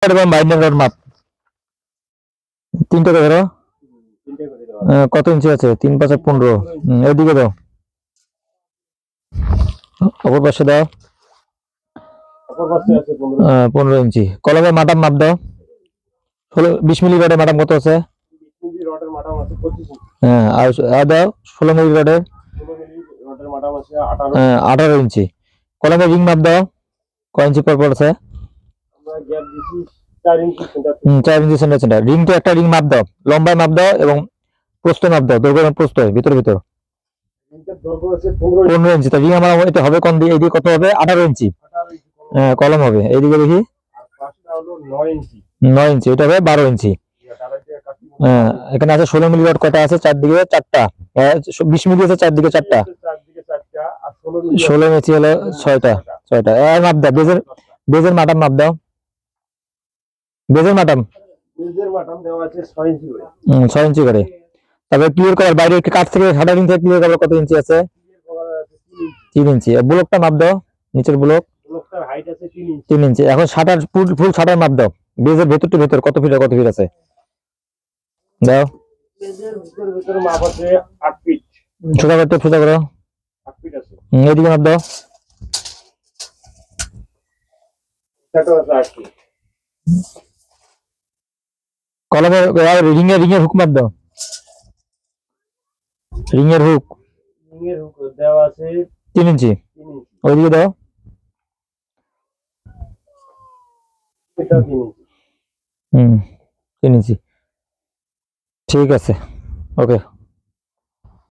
এবং binding rod মাপ 3 টাকা ধরো। কত ইঞ্চি আছে? 3 5 15। এদিকে দাও, অপর পাশে দাও। 15 ইঞ্চি। কলমের মাটাম মাপ দাও। 20 মিলি রডের মাটাম কত আছে? হ্যাঁ, আর দাও 16 মিলি রডের 18 ইঞ্চি। কলমের রিং মাপ দাও, কয় ইঞ্চি পর পর আছে? 4 ইঞ্চি সেন্টার সেন্টার। রিংটা একটা রিং মাপ দাও, লম্বায় মাপ দাও এবং প্রস্থ মাপ দাও, দৈর্ঘ্য এবং প্রস্থ ভিতর 15 ইঞ্চি। তা রিং আমার এটা হবে কোন দিয়ে? এইদিকে কত হবে? 18 ইঞ্চি। হ্যাঁ, কলম হবে এইদিকে দেখি 9 ইঞ্চি। এটা হবে 12 ইঞ্চি। হ্যাঁ, এখানে আছে 16 মিলি রড। কয়টা আছে? চারদিকে 4টা। 20 মিলি আছে চারদিকে 4টা। 16 ইঞ্চি হলো 6টা। আর মাপ দাও বেজের মাটাম মাপ দাও। বেজের মাটাম দেওয়া আছে 6 ইঞ্চি করে। 6 ইঞ্চি করে। তারপরে ক্লিয়ার কভার বাইরে কাঠ থেকে সাদা রিং থেকে ক্লিয়ার কভার কত ইঞ্চি আছে? 3 ইঞ্চি। ব্লকটা মাপ দাও, নিচের ব্লকটার হাইট আছে 3 ইঞ্চি। এখন শাটার ফুল শাটার মাপ দাও। বেজের ভেতরটা ভেতর কত ফিট আছে? দাও। বেজের ভিতর মাপ আছে 8 ফিট। সোজা করো 8 ফিট আছে। এদিকে মাপ দাও। এটা আছে 8 ফিট। কলমের রিং এর হুক মাপ দাও। রিং এর হুক দেওয়া আছে 3 ইঞ্চি। ওইদিকে দাও। এটা 3 ইঞ্চি। 3 ইঞ্চি। ঠিক আছে, ওকে।